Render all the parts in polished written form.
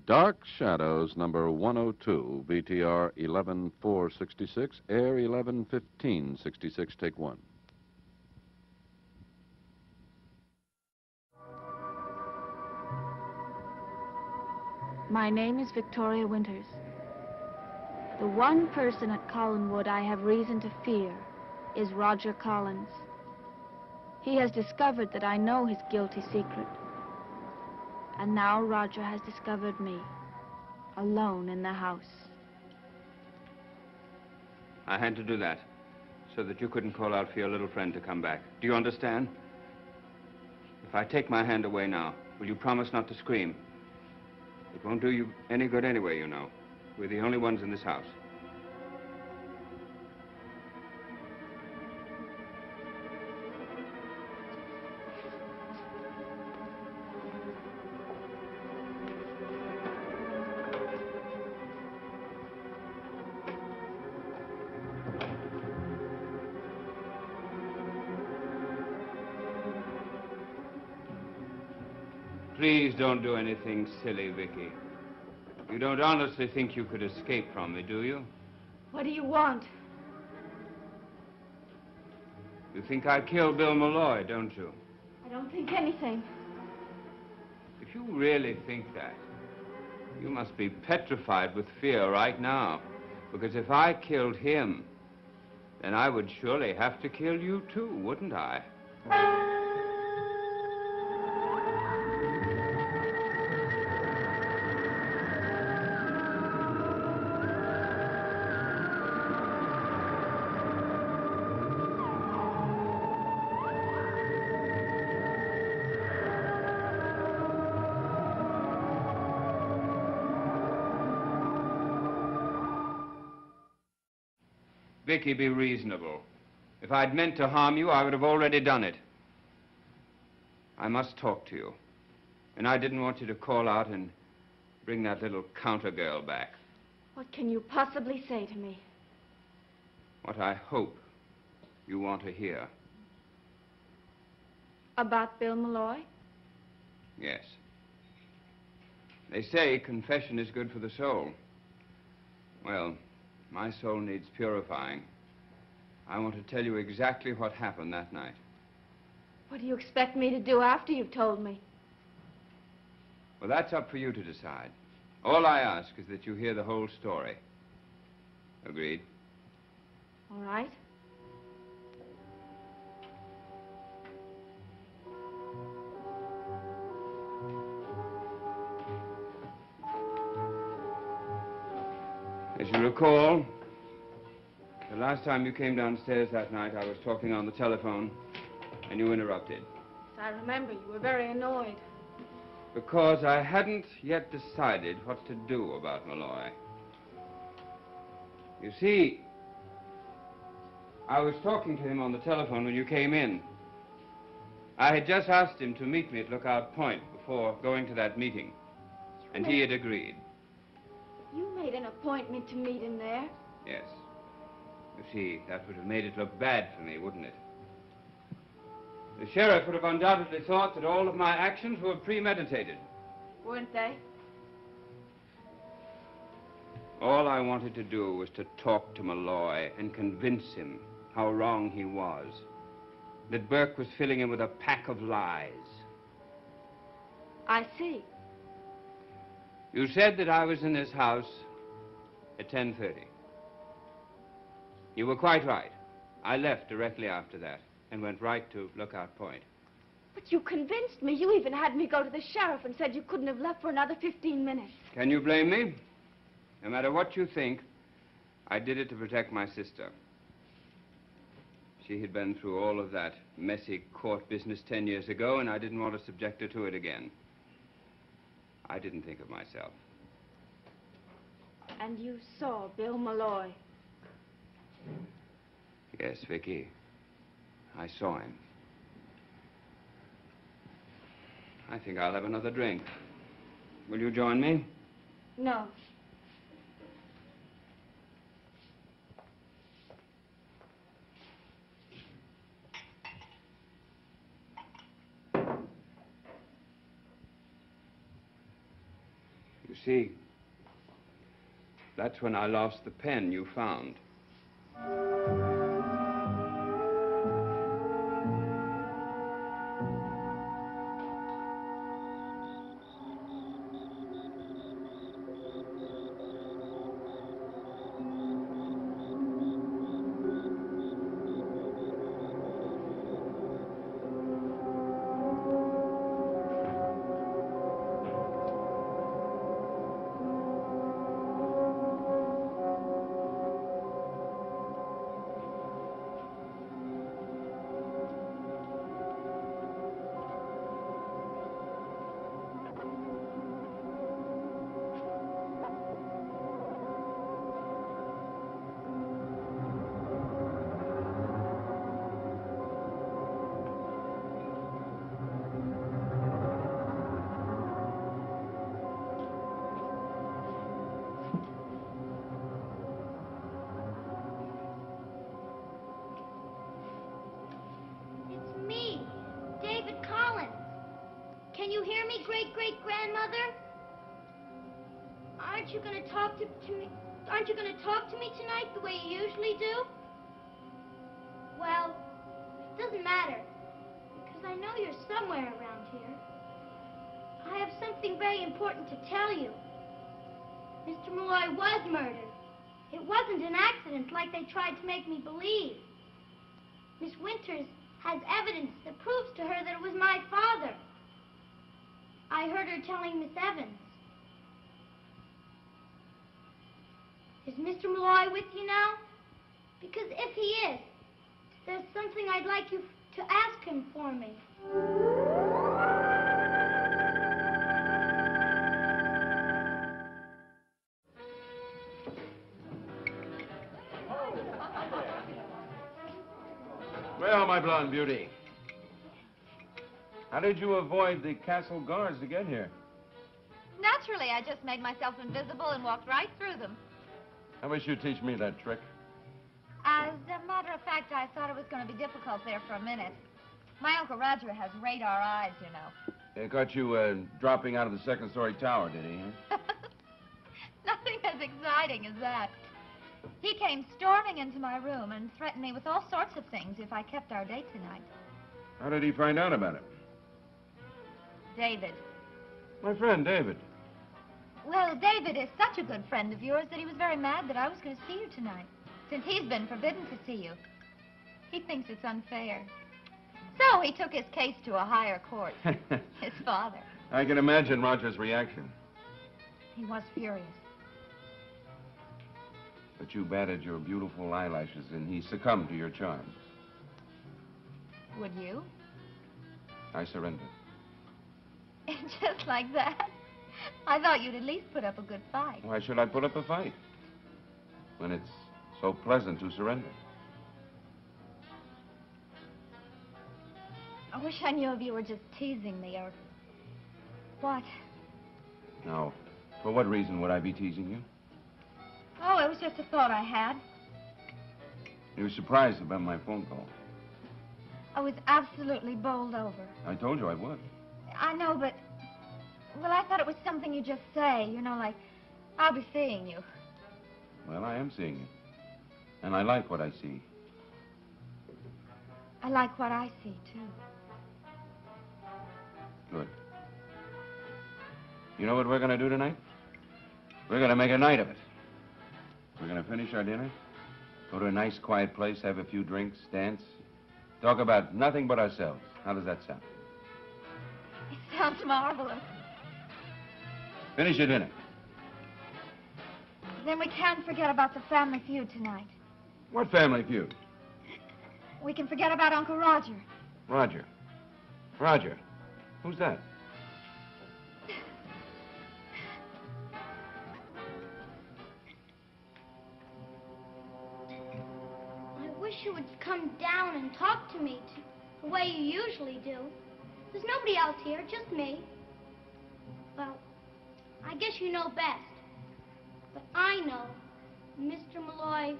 Dark Shadows, number 102, VTR 11466, air 111566, take one. My name is Victoria Winters. The one person at Collinwood I have reason to fear is Roger Collins. He has discovered that I know his guilty secret. And now Roger has discovered me, alone in the house. I had to do that, so that you couldn't call out for your little friend to come back. Do you understand? If I take my hand away now, will you promise not to scream? It won't do you any good anyway, you know. We're the only ones in this house. Please don't do anything silly, Vicky. You don't honestly think you could escape from me, do you? What do you want? You think I killed Bill Malloy, don't you? I don't think anything. If you really think that, you must be petrified with fear right now. Because if I killed him, then I would surely have to kill you too, wouldn't I? Vicky, be reasonable. If I'd meant to harm you, I would have already done it. I must talk to you. And I didn't want you to call out and bring that little counter girl back. What can you possibly say to me? What I hope you want to hear. About Bill Malloy? Yes. They say confession is good for the soul. Well, my soul needs purifying. I want to tell you exactly what happened that night. What do you expect me to do after you've told me? Well, that's up for you to decide. All I ask is that you hear the whole story. Agreed? All right. As you recall, the last time you came downstairs that night, I was talking on the telephone, and you interrupted. I remember you were very annoyed. Because I hadn't yet decided what to do about Malloy. You see, I was talking to him on the telephone when you came in. I had just asked him to meet me at Lookout Point before going to that meeting, and he had agreed. You made an appointment to meet him there? Yes. You see, that would have made it look bad for me, wouldn't it? The sheriff would have undoubtedly thought that all of my actions were premeditated. Weren't they? All I wanted to do was to talk to Malloy and convince him how wrong he was. That Burke was filling him with a pack of lies. I see. You said that I was in this house at 10:30. You were quite right. I left directly after that and went right to Lookout Point. But you convinced me. You even had me go to the sheriff and said you couldn't have left for another 15 minutes. Can you blame me? No matter what you think, I did it to protect my sister. She had been through all of that messy court business 10 years ago, and I didn't want to subject her to it again. I didn't think of myself. And you saw Bill Malloy? Yes, Vicky. I saw him. I think I'll have another drink. Will you join me? No. You You see, that's when I lost the pen you found. Can you hear me, great-great-grandmother? Aren't you going to talk to me? Aren't you going to talk to me tonight the way you usually do? Well, it doesn't matter, because I know you're somewhere around here. I have something very important to tell you. Mr. Malloy was murdered. It wasn't an accident like they tried to make me believe. Miss Winters has evidence that proves to her that it was my father. I heard her telling Miss Evans. Is Mr. Malloy with you now? Because if he is, there's something I'd like you to ask him for me. Well, my blonde beauty, how did you avoid the castle guards to get here? Naturally, I just made myself invisible and walked right through them. I wish you'd teach me that trick. As a matter of fact, I thought it was going to be difficult there for a minute. My Uncle Roger has radar eyes, you know. They caught you dropping out of the second-story tower, did he? Huh? Nothing as exciting as that. He came storming into my room and threatened me with all sorts of things if I kept our date tonight. How did he find out about it? David. My friend, David. Well, David is such a good friend of yours that he was very mad that I was going to see you tonight, since he's been forbidden to see you. He thinks it's unfair. So he took his case to a higher court. His father. I can imagine Roger's reaction. He was furious. But you batted your beautiful eyelashes and he succumbed to your charms. Would you? I surrendered. Just like that? I thought you'd at least put up a good fight. Why should I put up a fight when it's so pleasant to surrender? I wish I knew if you were just teasing me or what. Now, for what reason would I be teasing you? Oh, it was just a thought I had. You were surprised about my phone call. I was absolutely bowled over. I told you I would. I know, but... Well, I thought it was something you just say, you know, like, I'll be seeing you. Well, I am seeing you. And I like what I see. I like what I see, too. Good. You know what we're going to do tonight? We're going to make a night of it. We're going to finish our dinner, go to a nice, quiet place, have a few drinks, dance, talk about nothing but ourselves. How does that sound? It sounds marvelous. Finish your dinner. Then we can't forget about the family feud tonight. What family feud? We can forget about Uncle Roger. Roger. Roger. Who's that? I wish you would come down and talk to me the way you usually do. There's nobody else here, just me. Well, I guess you know best. But I know Mr. Malloy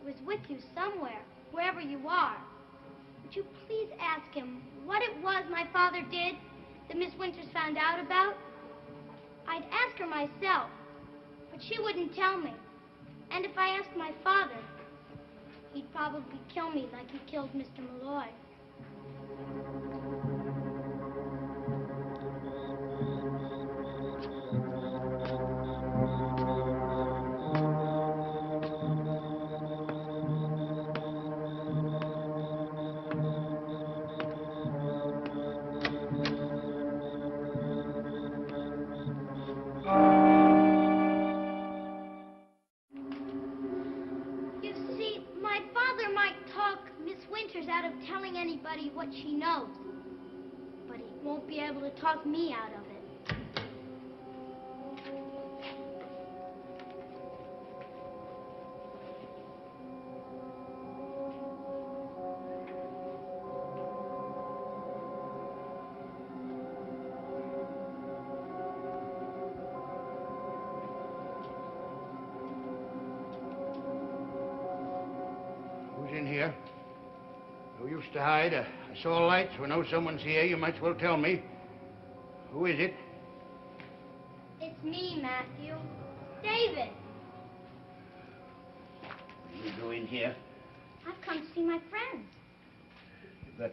was with you somewhere, wherever you are. Would you please ask him what it was my father did that Miss Winters found out about? I'd ask her myself, but she wouldn't tell me. And if I asked my father, he'd probably kill me like he killed Mr. Malloy. You see, my father might talk Miss Winters out of telling anybody what she knows, but he won't be able to talk me out of it. Who's in here? No use to hide. I saw lights. We know someone's here. You might as well tell me. Who is it? It's me, Matthew. David. What are you doing here? I've come to see my friends. You've got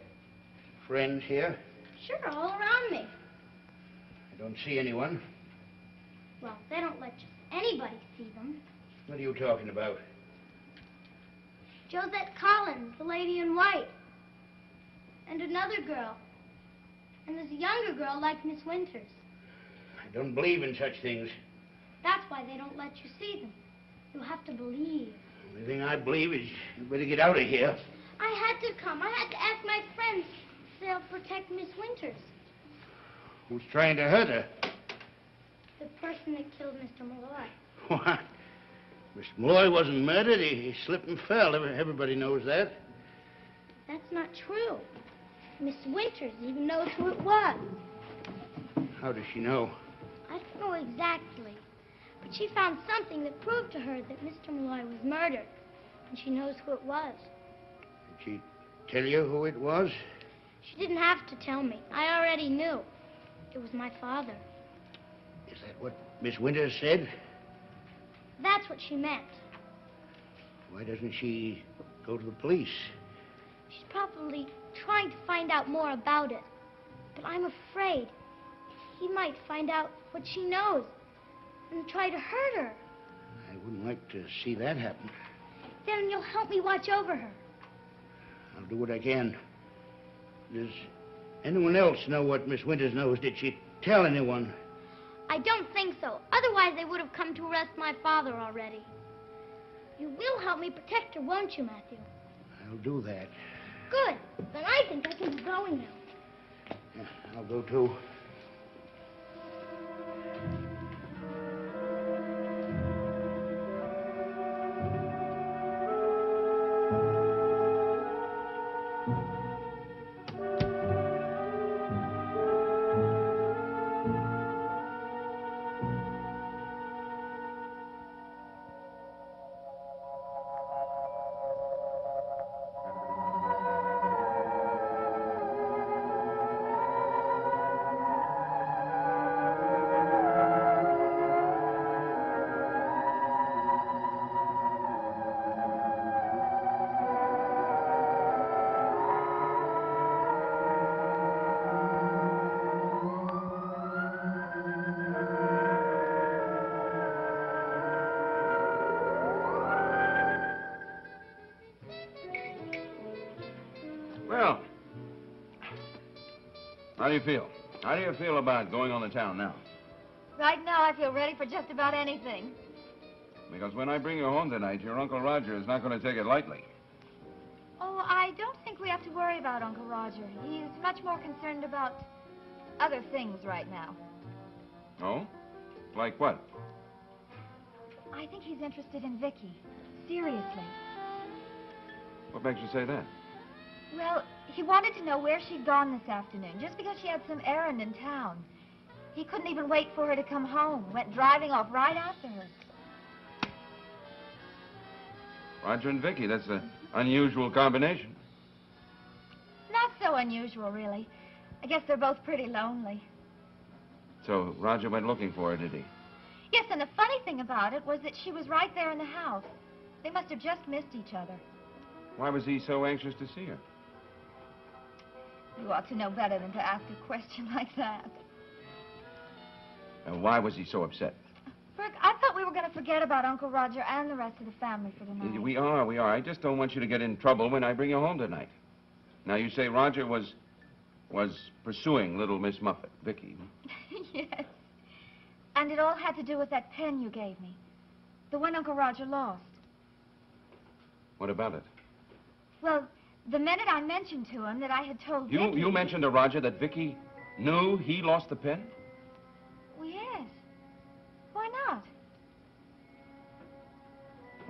friends here? Sure, all around me. I don't see anyone. Well, they don't let just anybody see them. What are you talking about? Josette Collins, the lady in white. And another girl. And there's a younger girl like Miss Winters. I don't believe in such things. That's why they don't let you see them. You have to believe. The only thing I believe is you better get out of here. I had to come. I had to ask my friends if they'll protect Miss Winters. Who's trying to hurt her? The person that killed Mr. Malloy. What? Mr. Malloy wasn't murdered. He slipped and fell. Everybody knows that. That's not true. Miss Winters even knows who it was. How does she know? I don't know exactly. But she found something that proved to her that Mr. Malloy was murdered. And she knows who it was. Did she tell you who it was? She didn't have to tell me. I already knew. It was my father. Is that what Miss Winters said? That's what she meant. Why doesn't she go to the police? She's probably trying to find out more about it. But I'm afraid he might find out what she knows and try to hurt her. I wouldn't like to see that happen. Then you'll help me watch over her. I'll do what I can. Does anyone else know what Miss Winters knows? Did she tell anyone? I don't think so. Otherwise, they would have come to arrest my father already. You will help me protect her, won't you, Matthew? I'll do that. Good. Then I think I can be going now. Yeah, I'll go too. Well, how do you feel? How do you feel about going on the town now? Right now, I feel ready for just about anything. Because when I bring you home tonight, your Uncle Roger is not going to take it lightly. Oh, I don't think we have to worry about Uncle Roger. He's much more concerned about other things right now. Oh? Like what? I think he's interested in Vicky. Seriously. What makes you say that? Well, he wanted to know where she'd gone this afternoon, just because she had some errand in town. He couldn't even wait for her to come home. Went driving off right after her. Roger and Vicky, that's an unusual combination. Not so unusual, really. I guess they're both pretty lonely. So Roger went looking for her, did he? Yes, and the funny thing about it was that she was right there in the house. They must have just missed each other. Why was he so anxious to see her? You ought to know better than to ask a question like that. Why was he so upset? Burke, I thought we were going to forget about Uncle Roger and the rest of the family for tonight. We are. I just don't want you to get in trouble when I bring you home tonight. Now, you say Roger was pursuing little Miss Muffet, Vicky. Yes. And it all had to do with that pen you gave me. The one Uncle Roger lost. What about it? Well, the minute I mentioned to him that I had told Vicky... You mentioned to Roger that Vicky knew he lost the pen? Well, yes. Why not?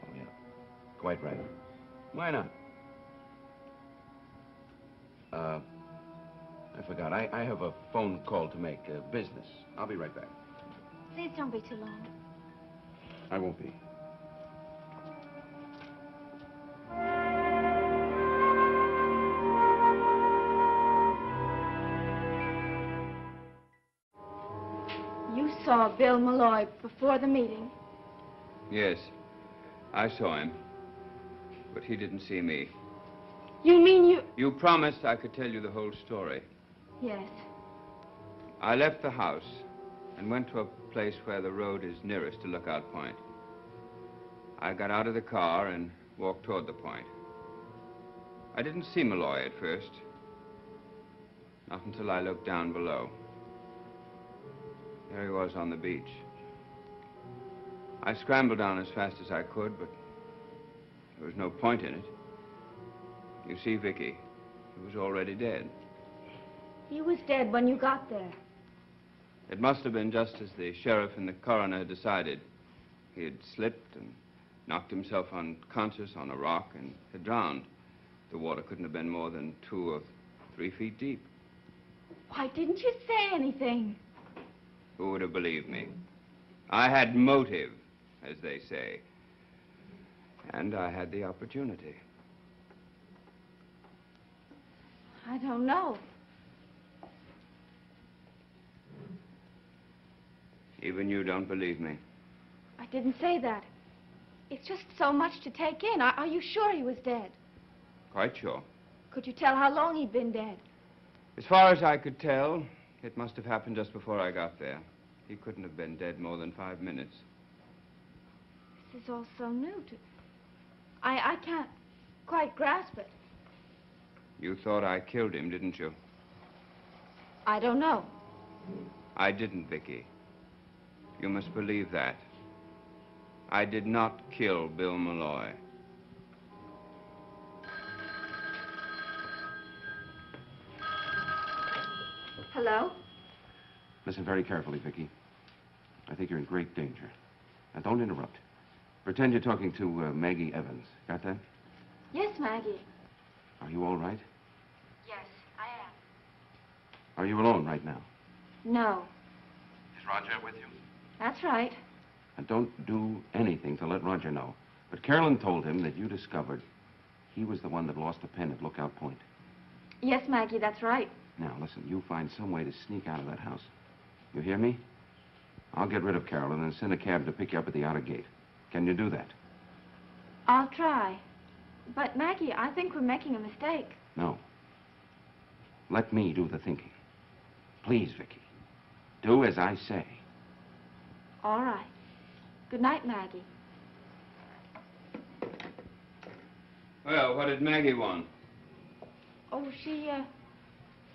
Oh, yeah. Quite right. Why not? I forgot. I have a phone call to make, business. I'll be right back. Please don't be too long. I won't be. You saw Bill Malloy before the meeting. Yes, I saw him. But he didn't see me. You mean you... You promised I could tell you the whole story. Yes. I left the house and went to a place where the road is nearest to Lookout Point. I got out of the car and walked toward the point. I didn't see Malloy at first. Not until I looked down below. There he was on the beach. I scrambled down as fast as I could, but there was no point in it. You see, Vicky, he was already dead. He was dead when you got there. It must have been just as the sheriff and the coroner had decided. He had slipped and knocked himself unconscious on a rock and had drowned. The water couldn't have been more than 2 or 3 feet deep. Why didn't you say anything? Who would have believed me? I had motive, as they say. And I had the opportunity. I don't know. Even you don't believe me. I didn't say that. It's just so much to take in. Are you sure he was dead? Quite sure. Could you tell how long he'd been dead? As far as I could tell, it must have happened just before I got there. He couldn't have been dead more than 5 minutes. This is all so new to... I can't quite grasp it. You thought I killed him, didn't you? I don't know. I didn't, Vicky. You must believe that. I did not kill Bill Malloy. Hello? Listen very carefully, Vicky. I think you're in great danger. Now, don't interrupt. Pretend you're talking to Maggie Evans. Got that? Yes, Maggie. Are you all right? Yes, I am. Are you alone right now? No. Is Roger with you? That's right. And don't do anything to let Roger know. But Carolyn told him that you discovered he was the one that lost the pen at Lookout Point. Yes, Maggie, that's right. Now, listen, you find some way to sneak out of that house. You hear me? I'll get rid of Carolyn and send a cab to pick you up at the outer gate. Can you do that? I'll try. But, Maggie, I think we're making a mistake. No. Let me do the thinking. Please, Vicky. Do as I say. All right. Good night, Maggie. Well, what did Maggie want? Oh, she,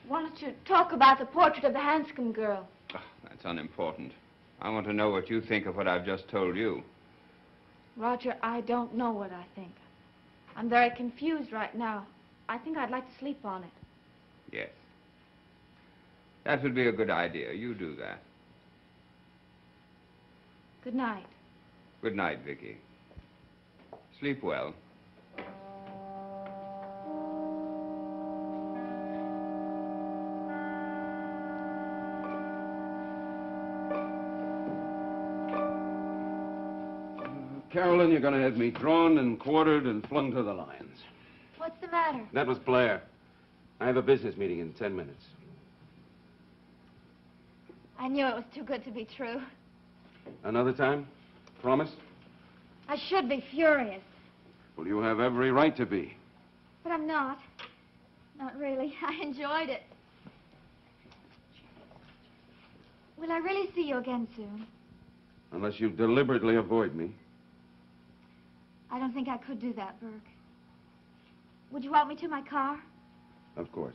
wanted to talk about the portrait of the Hanscom girl. Oh, that's unimportant. I want to know what you think of what I've just told you. Roger, I don't know what I think. I'm very confused right now. I think I'd like to sleep on it. Yes. That would be a good idea. You do that. Good night. Good night, Vicky. Sleep well. Carolyn, you're going to have me drawn and quartered and flung to the lions. What's the matter? That was Blair. I have a business meeting in 10 minutes. I knew it was too good to be true. Another time? Promise? I should be furious, Well, you have every right to be. but I'm not. Not really. I enjoyed it. Will I really see you again soon? Unless you deliberately avoid me. I don't think I could do that, Burke. Would you walk me to my car? Of course.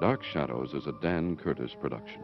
Dark Shadows is a Dan Curtis production.